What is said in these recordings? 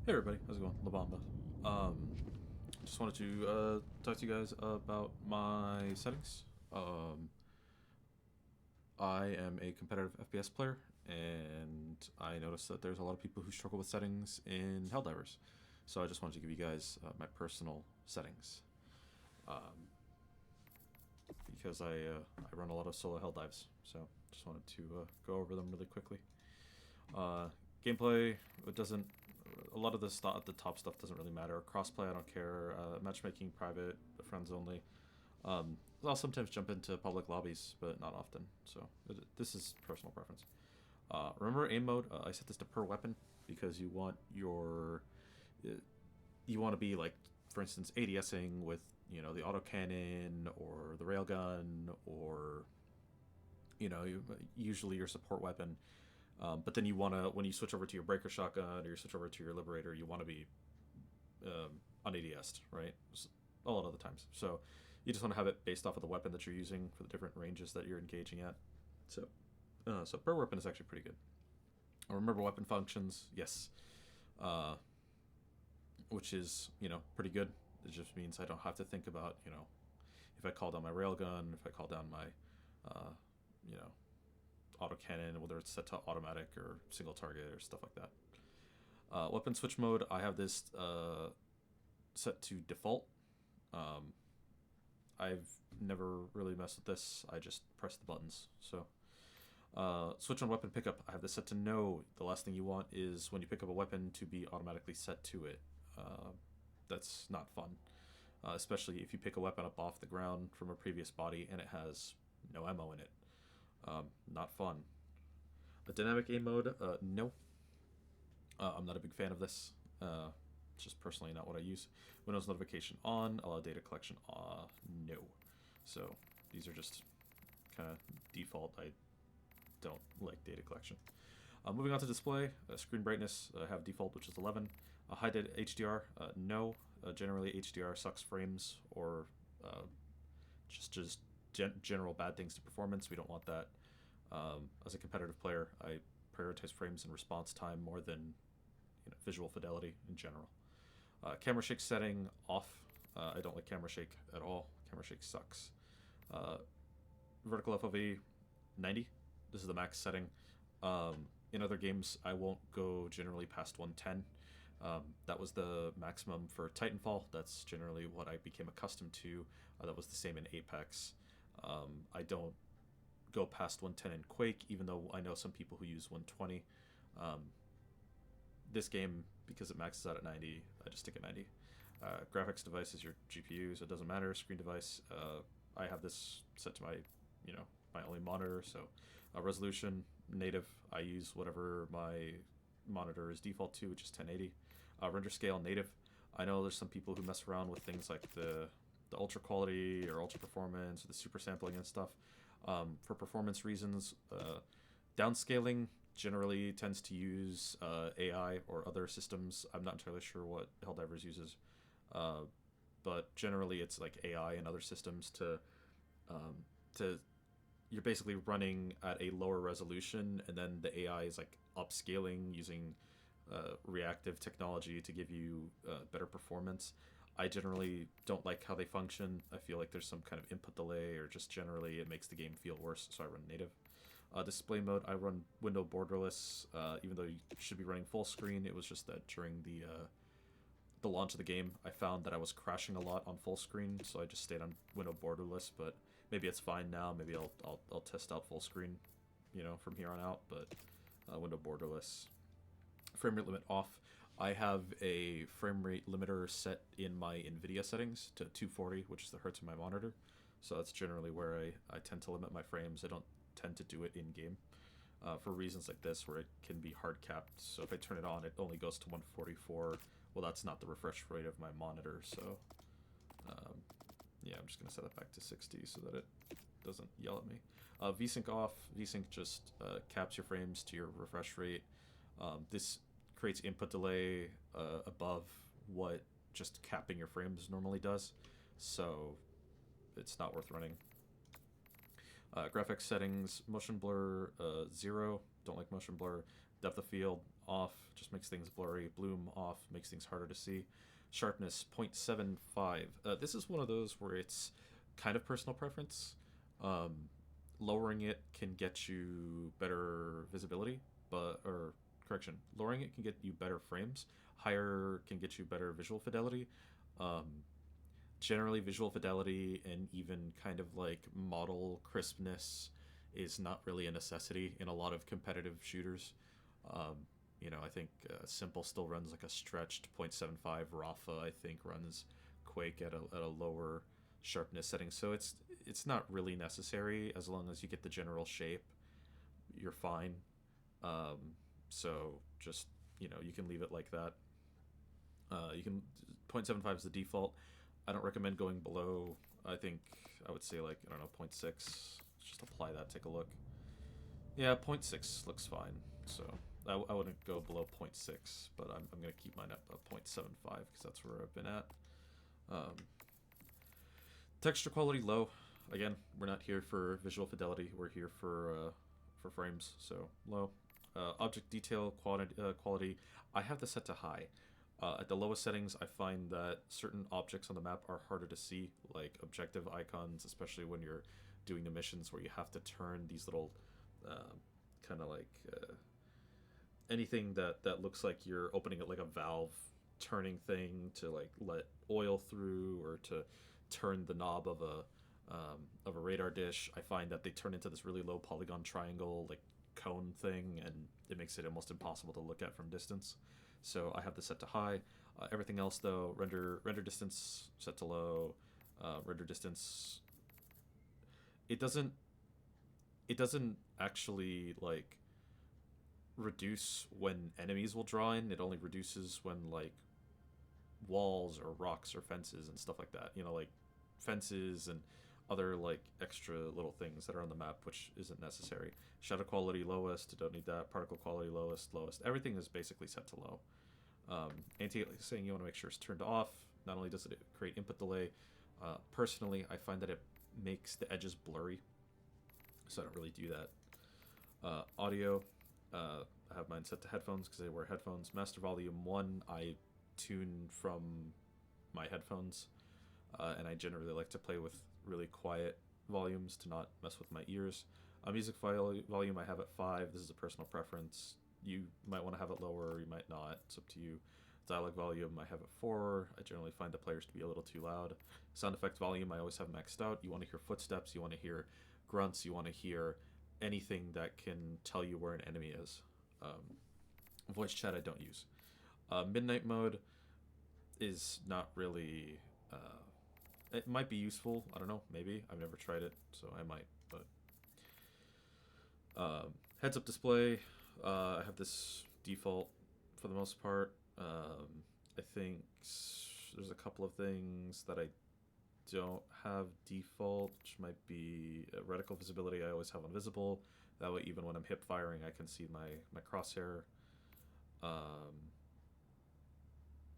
Hey everybody, how's it going? LeBomba. Just wanted to talk to you guys about my settings. I am a competitive FPS player, and I noticed that there's a lot of people who struggle with settings in Helldivers. So I just wanted to give you guys my personal settings, um, because I run a lot of solo Helldives. So just wanted to go over them really quickly. Uh, Gameplay, it doesn't. A lot of the top stuff doesn't really matter. Crossplay, I don't care. Matchmaking, private, friends only. I'll sometimes jump into public lobbies, but not often. So this is personal preference. Remember aim mode? I set this to per weapon because uh, you want to be like, for instance, ADSing with the autocannon or the railgun or usually your support weapon. But then you want to, when you switch over to your breaker shotgun or you switch over to your liberator, you want to be on ADS'd, right? A lot of the times. So you just want to have it based off of the weapon that you're using for the different ranges that you're engaging at. So per weapon is actually pretty good. Remember weapon functions, yes, uh, which is pretty good. It just means I don't have to think about if I call down my railgun, if I call down my uh, you know autocannon, whether it's set to automatic or single target or stuff like that. Weapon switch mode, I have this set to default. Um, I've never really messed with this. I just press the buttons. So switch on weapon pickup, I have this set to no. The last thing you want is when you pick up a weapon to be automatically set to it. That's not fun, especially if you pick a weapon up off the ground from a previous body and it has no ammo in it. Not fun. A dynamic aim mode, no. I'm not a big fan of this. It's just personally not what I use. Windows notification on, allow data collection, no. So these are just kind of default. I don't like data collection. Moving on to display, screen brightness, I have default, which is 11. High HDR, no. Generally, HDR sucks frames or just general bad things to performance. We don't want that. As a competitive player, I prioritize frames and response time more than visual fidelity in general. Camera shake setting off. I don't like camera shake at all. Camera shake sucks. Uh, Vertical FOV 90. This is the max setting. In other games, I won't go generally past 110. That was the maximum for Titanfall. That's generally what I became accustomed to. That was the same in Apex. I don't go past 110 in Quake, even though I know some people who use 120. This game, because it maxes out at 90, I just stick at 90. Graphics device is your GPU, so it doesn't matter. Screen device, I have this set to my only monitor. So resolution native, I use whatever my monitor is default to, which is 1080. Render scale native. I know there's some people who mess around with things like the ultra quality or ultra performance or the super sampling and stuff. For performance reasons, downscaling generally tends to use AI or other systems. I'm not entirely sure what Helldivers uses, but generally it's like AI and other systems to you're basically running at a lower resolution, and then the AI is like upscaling using reactive technology to give you better performance. I generally don't like how they function. I feel like there's some kind of input delay, or just generally it makes the game feel worse, so I run native. Display mode, I run window borderless, even though you should be running full screen. It was just that during the launch of the game, I found that I was crashing a lot on full screen, so I just stayed on window borderless. But maybe it's fine now. Maybe I'll test out full screen, from here on out. But window borderless. Frame rate limit off. I have a frame rate limiter set in my NVIDIA settings to 240, which is the hertz of my monitor. So that's generally where I tend to limit my frames. I don't tend to do it in game for reasons like this, where it can be hard capped. So if I turn it on, it only goes to 144. Well, that's not the refresh rate of my monitor. So yeah, I'm just going to set that back to 60 so that it doesyn't yell at me. VSync off. VSync just caps your frames to your refresh rate. This creates input delay above what just capping your frames normally does, so it's not worth running. Graphics settings, motion blur 0, don't like motion blur. Depth of field off, just makes things blurry. Bloom off, makes things harder to see. Sharpness 0.75. This is one of those where it's kind of personal preference. Um, Lowering it can get you better visibility, but or correction, lowering it can get you better frames. Higher can get you better visual fidelity. Um, Generally, visual fidelity and even kind of like model crispness is not really a necessity in a lot of competitive shooters. Um, I think Simple still runs like a stretched 0.75. Rafa, I think, runs Quake at a lower sharpness setting. So it's not really necessary as long as you get the general shape. You're fine. Um, so just you can leave it like that. You can 0.75 is the default. I don't recommend going below. I think I would say like I don't know 0.6. Just apply that. Take a look. Yeah, 0.6 looks fine. So I wouldn't go below 0.6, but I'm gonna keep mine at 0.75 because that's where I've been at. Um, Texture quality low. Again, we're not here for visual fidelity. We're here for frames. So low. Object detail quality. I have this set to high. At the lowest settings, I find that certain objects on the map are harder to see, like objective icons, especially when you're doing the missions where you have to turn these little kind of like anything that looks like you're opening it like a valve turning thing to like let oil through or to turn the knob of a radar dish. I find that they turn into this really low polygon triangle like cone thing, and it makes it almost impossible to look at from distance. So I have this set to high. Everything else though, render distance set to low. Render distance. It doesn't actually like reduce when enemies will draw in. It only reduces when like walls or rocks or fences and stuff like that. Like fences and other like extra little things that are on the map, which isn't necessary. Shadow quality lowest, don't need that. Particle quality lowest. Everything is basically set to low. Anti-aliasing you want to make sure it's turned off. Not only does it create input delay, personally I find that it makes the edges blurry, so I don't really do that. Audio, I have mine set to headphones because I wear headphones. Master volume 1 I tune from my headphones, and I generally like to play with really quiet volumes to not mess with my ears. Music volume I have at 5. This is a personal preference. You might want to have it lower, or you might not. It's up to you. Dialogue volume I have at 4. I generally find the players to be a little too loud. Sound effect volume I always have maxed out. You want to hear footsteps, you want to hear grunts, you want to hear anything that can tell you where an enemy is. Voice chat I don't use. Midnight mode is not really... it might be useful. I don't know. Maybe. I've never tried it, so I might. But heads-up display. I have this default for the most part. I think there's a couple of things that I don't have default, which might be reticle visibility I always have on visible. That way even when I'm hip firing I can see my crosshair.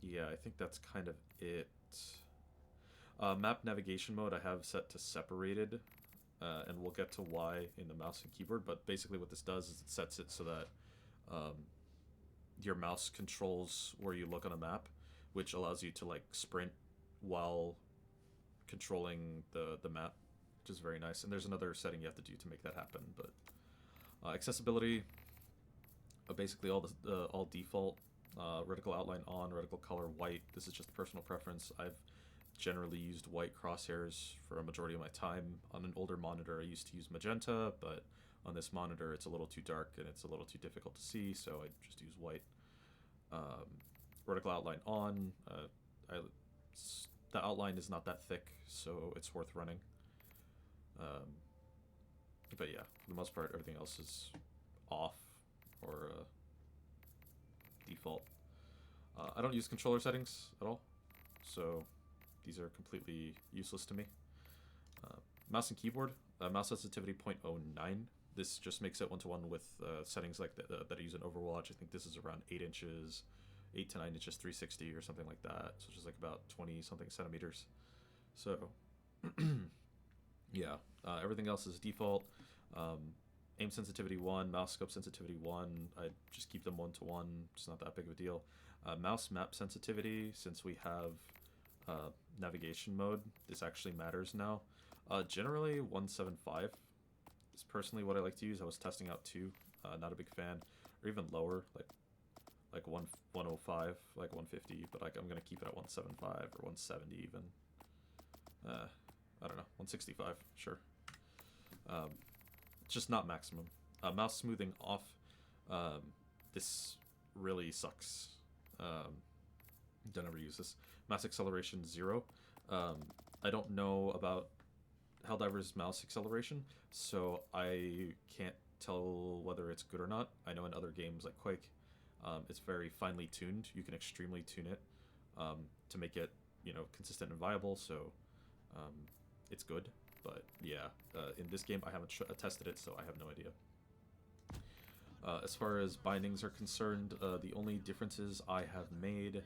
Yeah, I think that's kind of it. Map navigation mode I have set to separated, and we'll get to why in the mouse and keyboard, but basically what this does is it sets it so that your mouse controls where you look on a map, which allows you to like sprint while controlling the map, which is very nice. And there's another setting you have to do to make that happen. But accessibility, basically all default. Reticle outline on, reticle color white. This is just personal preference. I've generally used white crosshairs for a majority of my time. On an older monitor I used to use magenta, but on this monitor it's a little too dark and it's a little too difficult to see, so I just use white. Reticle outline on. The outline is not that thick, so it's worth running. But yeah, for the most part everything else is off or default. I don't use controller settings at all, so these are completely useless to me. Mouse and keyboard, mouse sensitivity 0.09. This just makes it one-to-one with settings like that I use in Overwatch. I think this is around 8 inches, 8 to 9 inches, 360 or something like that. So just like about 20-something centimeters. So yeah, everything else is default. aim sensitivity 1, mouse scope sensitivity 1. I just keep them 1 to 1. It's not that big of a deal. Mouse map sensitivity, since we have navigation mode, this actually matters now. Generally 175 is personally what I like to use. I was testing out 2, not a big fan, or even lower, like 105, like 150, but like I'm gonna keep it at 175 or 170 even. I don't know, 165, sure. It's just not maximum. Mouse smoothing off. This really sucks. Don't ever use this. Mouse acceleration 0. I don't know about Helldivers mouse acceleration, so I can't tell whether it's good or not. I know in other games like Quake, it's very finely tuned. You can extremely tune it to make it, consistent and viable. So it's good. But yeah, in this game I haven't tested it, so I have no idea. As far as bindings are concerned, the only differences I have made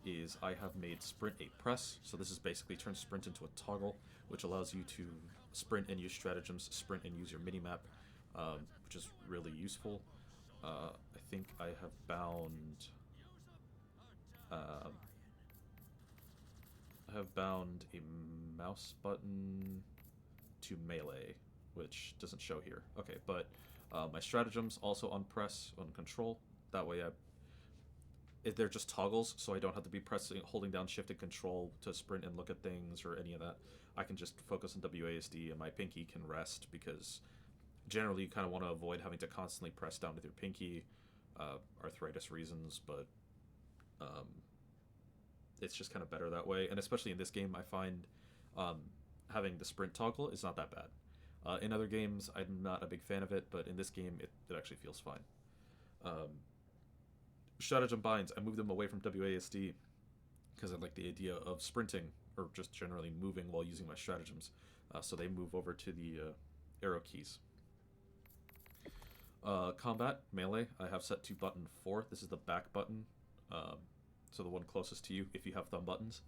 is I have made sprint a press. So this is basically turns sprint into a toggle, which allows you to sprint and use stratagems, sprint and use your minimap, which is really useful. I think I have bound a mouse button to melee, which doesn't show here. Okay, but my stratagems also on press, on control. That way they're just toggles, so I don't have to be holding down shift and control to sprint and look at things or any of that. I can just focus on WASD, and my pinky can rest, because generally you kind of want to avoid having to constantly press down with your pinky, arthritis reasons, but it's just kind of better that way. And especially in this game, I find having the sprint toggle is not that bad. In other games, I'm not a big fan of it, but in this game, it actually feels fine. Stratagem binds, I move them away from WASD because I like the idea of sprinting, or just generally moving while using my stratagems. So they move over to the arrow keys. Combat, melee, I have set to button 4. This is the back button. So the one closest to you if you have thumb buttons.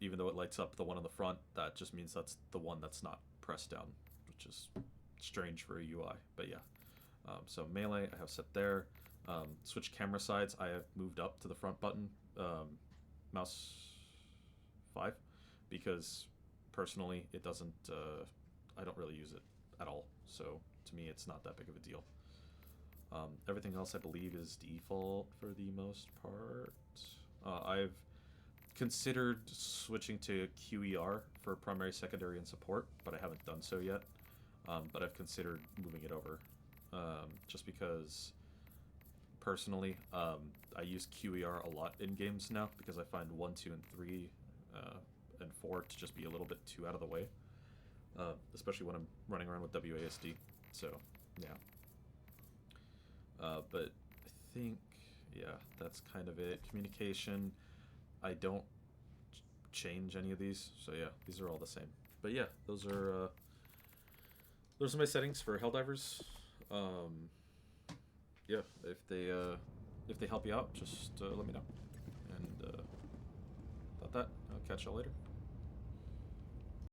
Even though it lights up the one on the front, that just means that's the one that's not pressed down, which is strange for a UI, but yeah. So melee I have set there. Switch camera sides I have moved up to the front button, mouse 5, because personally it doesn't, I don't really use it at all, so to me it's not that big of a deal. Everything else I believe is default for the most part. I've considered switching to QER for primary, secondary, and support, but I haven't done so yet. But I've considered moving it over, just because personally I use QER a lot in games now, because I find 1, 2, and 3 and 4 to just be a little bit too out of the way, especially when I'm running around with WASD. So yeah. But I think, yeah, that's kind of it. Communication, I don't change any of these, so yeah, these are all the same. But yeah, those are my settings for Helldivers. Yeah, if they help you out, just let me know. And about that, I'll catch y'all later.